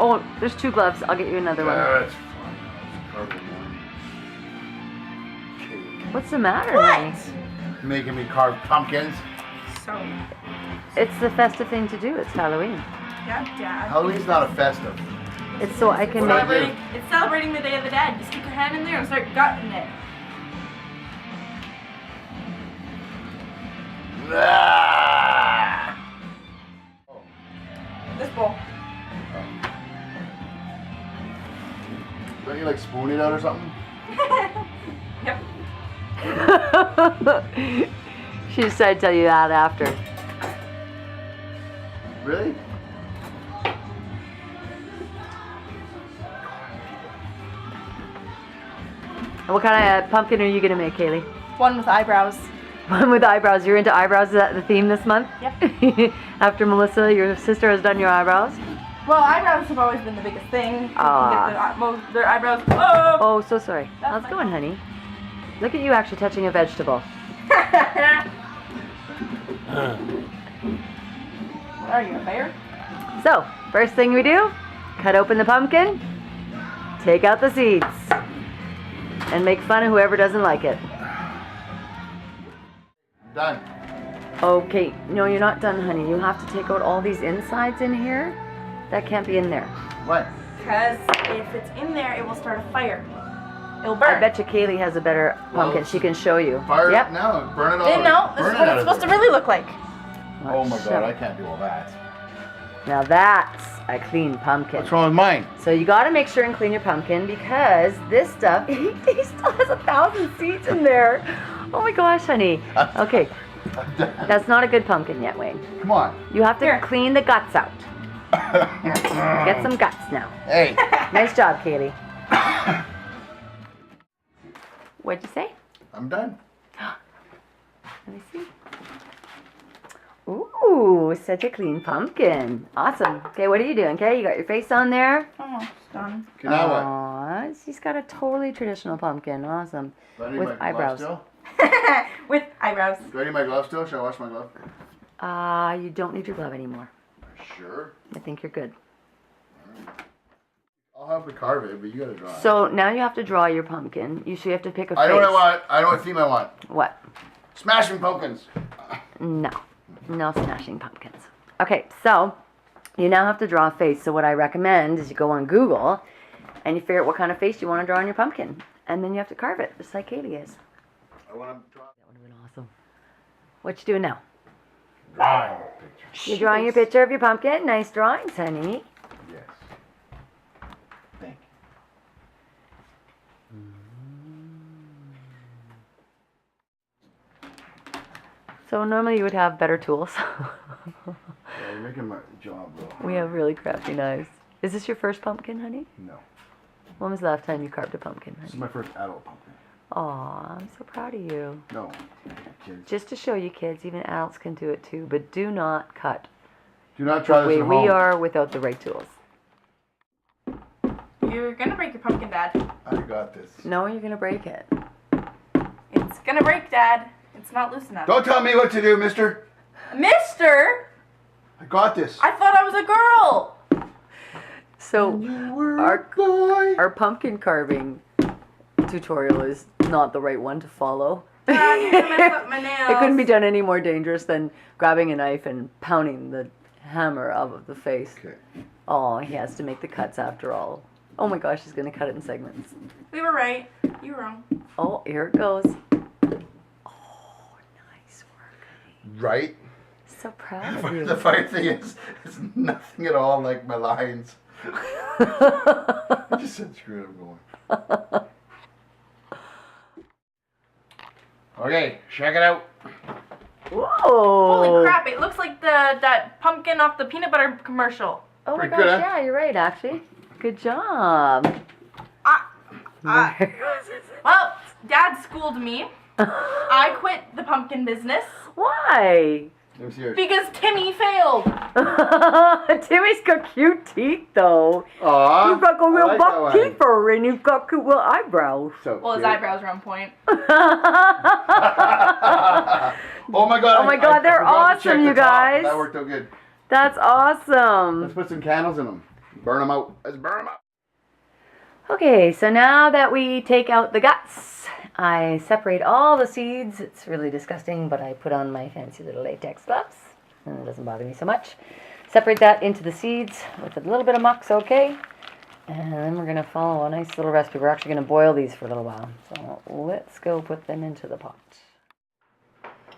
Oh, there's 2 gloves. I'll get you another one. That's fine. It's carbon one. What's the matter, What? honey? Making me carve pumpkins. So, It's the festive thing to do. It's Halloween. yeah, Dad. Halloween's not a festive. It's so I can What do I make... do? It's celebrating the Day of the Dead. Just stick your hand in there and start gutting it. Ah! This bowl. Don't you like spoon it out or something? Yep. She decided to tell you that after. Really? What kind of pumpkin are you going to make, Kaylee? One with eyebrows. One with eyebrows. You're into eyebrows? Is that the theme this month? Yep. After Melissa, your sister, has done your eyebrows? Well, eyebrows have always been the biggest thing. Aw. Get their eyebrows. Oh! Oh, so sorry. That's How's it going, fine. honey? Look at you actually touching a vegetable. Are you a bear? So, first thing we do, cut open the pumpkin, take out the seeds, and make fun of whoever doesn't like it. Done. Okay, no, you're not done, honey. You have to take out all these insides in here. That can't be in there. What? Because if it's in there, it will start a fire. It'll burn. I bet you Kaylee has a better pumpkin. Well, she can show you. Fire it Yep. up now. Burn it all. Didn't know. This Burn is it what out it's of supposed to there. really look like. Oh my Shut god, up. I can't do all that. Now that's a clean pumpkin. What's wrong with mine? So you got to make sure and clean your pumpkin because this stuff, he still has 1,000 seeds in there. Oh my gosh, honey. Okay, that's not a good pumpkin yet, Wayne. Come on. You have to Here. clean the guts out. Get some guts now. Hey. Nice job, Katie. What'd you say? I'm done. Let me see. Ooh, such a clean pumpkin. Awesome. Okay, what are you doing? Okay, you got your face on there. Almost done. Okay, now what? Aw, she's got a totally traditional pumpkin. Awesome. Do I need With my eyebrows. glove With eyebrows. still? Do I need my glove still? Should I wash my glove? You don't need your glove anymore. Sure. I think you're good. I'll help you carve it, but you gotta draw it. So now you have to draw your pumpkin. You have to pick a face. I know what I want. I know what theme I want. What? Smashing pumpkins. No. No smashing pumpkins. Okay, so you now have to draw a face. So what I recommend is you go on Google and you figure out what kind of face you want to draw on your pumpkin. And then you have to carve it, just like Katie is. I want to draw. That would have been awesome. What you doing now? Drawing picture. You're drawing your picture of your pumpkin. Nice drawings, honey. Yes. Thank So normally you would have better tools. you. Yeah, you're making my job though. We have really crafty knives. Is this your first pumpkin, honey? No. When was the last time you carved a pumpkin, This is honey? my first adult pumpkin. Aw, I'm so proud of you. No. Kids. Just to show you kids, even adults can do it too, but do not cut Do not try the this way at we home. are without the right tools. You're gonna break your pumpkin, Dad. I got this. No, you're gonna break it. It's gonna break, Dad. It's not loose enough. Don't tell me what to do, mister. Mister! I got this. I thought I was a girl! So You were our- a boy. our pumpkin carving tutorial is not the right one to follow. Dad, you're gonna mess up my nails. It couldn't be done any more dangerous than grabbing a knife and pounding the hammer out of the face. Okay. Oh, he has to make the cuts after all. Oh my gosh, he's gonna cut it in segments. We were right. You were wrong. Oh, here it goes. Oh, nice work. Right? So proud of you. The funny thing is, it's nothing at all like my lines. I just said screw it, I'm going. Okay, check it out. Whoa! Holy crap, it looks like that pumpkin off the peanut butter commercial. Oh my Pretty gosh, good, huh? yeah, you're right, actually. Good job. Well, Dad schooled me. I quit the pumpkin business Why? Let me see yours. because Timmy failed. Timmy's got cute teeth, though. Aww. You've got real I like buck that one. teeth, and you've got cute little eyebrows. So Well, his cute. eyebrows are on point. Oh my god. Oh my God, they're forgot to check awesome, the you top. guys. That worked out good. That's awesome. Let's put some candles in them. Burn them out. Let's burn them out. Okay, so now that we take out the guts, I separate all the seeds. It's really disgusting, but I put on my fancy little latex gloves, and it doesn't bother me so much. Separate that into the seeds with a little bit of muck's okay. And then we're going to follow a nice little recipe. We're actually going to boil these for a little while. So let's go put them into the pot.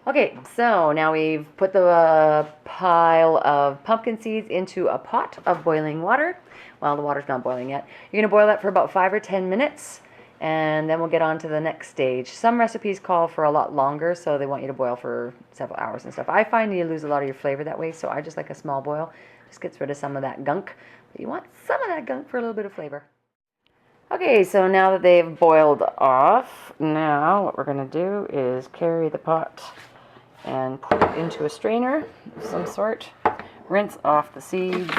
Okay, so now we've put the pile of pumpkin seeds into a pot of boiling water. Well, the water's not boiling yet. You're going to boil that for about 5 or 10 minutes, and then we'll get on to the next stage. Some recipes call for a lot longer, so they want you to boil for several hours and stuff. I find you lose a lot of your flavor that way, so I just like a small boil. Just gets rid of some of that gunk. But you want some of that gunk for a little bit of flavor. Okay, so now that they've boiled off, now what we're going to do is carry the pot and put it into a strainer of some sort. Rinse off the seeds.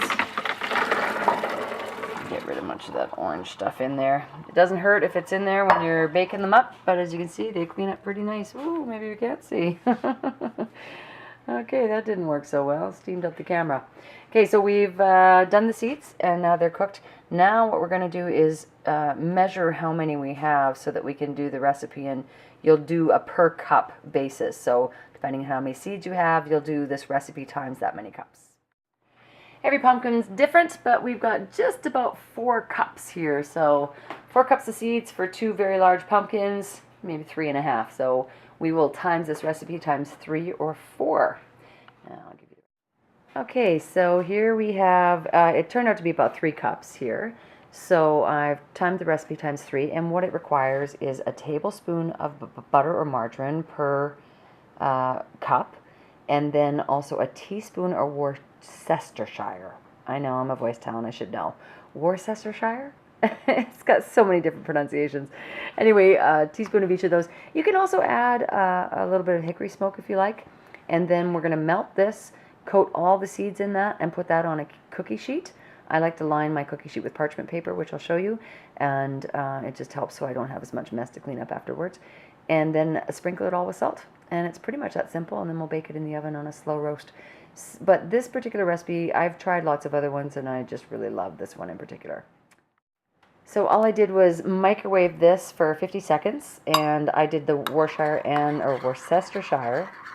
Get rid of much of that orange stuff in there. It doesn't hurt if it's in there when you're baking them up, but as you can see, they clean up pretty nice. Ooh, maybe you can't see. Okay, that didn't work so well. Steamed up the camera. Okay, so we've done the seeds, and now they're cooked. Now what we're going to do is measure how many we have so that we can do the recipe, and you'll do a per cup basis. So depending on how many seeds you have, you'll do this recipe times that many cups. Every pumpkin's different, but we've got just about 4 cups here. So 4 cups of seeds for 2 very large pumpkins, maybe 3.5. So we will times this recipe times 3 or 4. Now I'll give you. Okay, so here we have, it turned out to be about 3 cups here. So I've timed the recipe times 3, and what it requires is a tablespoon of butter or margarine per cup, and then also a teaspoon of Worcestershire. I know, I'm a voice talent, I should know. Worcestershire? It's got so many different pronunciations. Anyway, a teaspoon of each of those. You can also add a little bit of Hickory Smoke if you like. And then we're going to melt this, coat all the seeds in that, and put that on a cookie sheet. I like to line my cookie sheet with parchment paper, which I'll show you. And it just helps so I don't have as much mess to clean up afterwards. And then sprinkle it all with salt. And it's pretty much that simple. And then we'll bake it in the oven on a slow roast. But this particular recipe, I've tried lots of other ones, and I just really love this one in particular. So all I did was microwave this for 50 seconds, and I did the Worcestershire,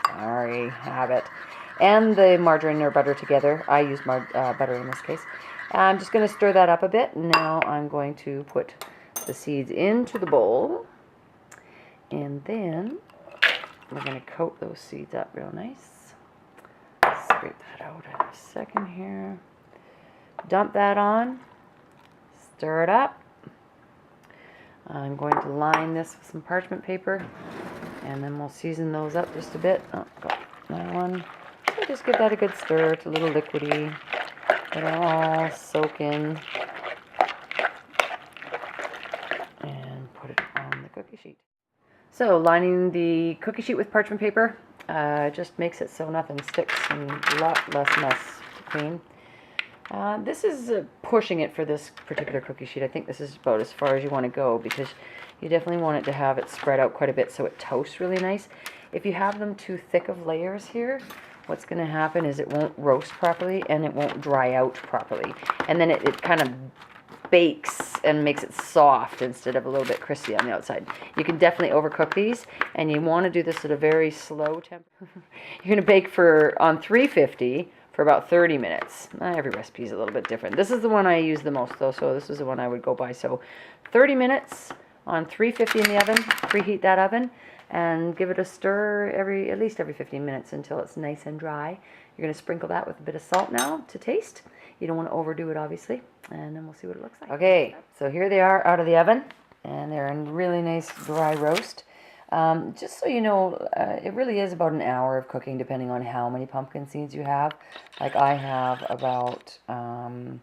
sorry, habit, and the margarine or butter together. I used butter in this case. I'm just going to stir that up a bit. Now I'm going to put the seeds into the bowl, and then we're going to coat those seeds up real nice. Scrape that out in a second here. Dump that on. Stir it up. I'm going to line this with some parchment paper, and then we'll season those up just a bit. Oh, got another one. So just give that a good stir. It's a little liquidy. It'll all soak in. And put it on the cookie sheet. So lining the cookie sheet with parchment paper just makes it so nothing sticks and a lot less mess to clean. This is pushing it for this particular cookie sheet. I think this is about as far as you want to go, because you definitely want it to have it spread out quite a bit so it toasts really nice. If you have them too thick of layers here, what's going to happen is it won't roast properly and it won't dry out properly. And then it kind of bakes and makes it soft instead of a little bit crispy on the outside. You can definitely overcook these, and you want to do this at a very slow temperature. You're going to bake on 350 for about 30 minutes. Every recipe is a little bit different. This is the one I use the most though, so this is the one I would go by. So 30 minutes on 350 in the oven. Preheat that oven and give it a stir at least every 15 minutes until it's nice and dry. You're going to sprinkle that with a bit of salt now to taste. You don't want to overdo it, obviously, and then we'll see what it looks like. Okay, so here they are out of the oven, and they're in really nice dry roast. Just so you know, it really is about an hour of cooking depending on how many pumpkin seeds you have. Like I have about, the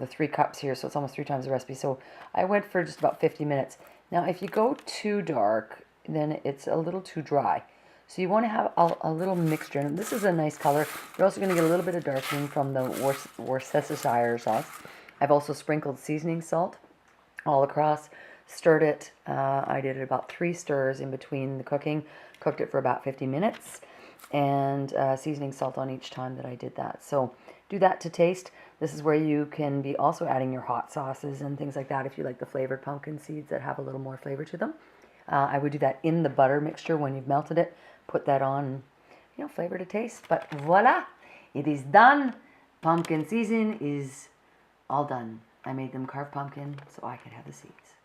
3 cups here, so it's almost 3 times the recipe. So I went for just about 50 minutes. Now, if you go too dark, then it's a little too dry. So you want to have a little mixture. And this is a nice color. You're also going to get a little bit of darkening from the Worcestershire sauce. I've also sprinkled seasoning salt all across. Stirred it. I did about 3 stirs in between the cooking. Cooked it for about 50 minutes. And seasoning salt on each time that I did that. So do that to taste. This is where you can be also adding your hot sauces and things like that if you like the flavored pumpkin seeds that have a little more flavor to them. I would do that in the butter mixture when you've melted it. Put that on, you know, flavor to taste. But voila, it is done. Pumpkin season is all done. I made them carved pumpkin so I could have the seeds.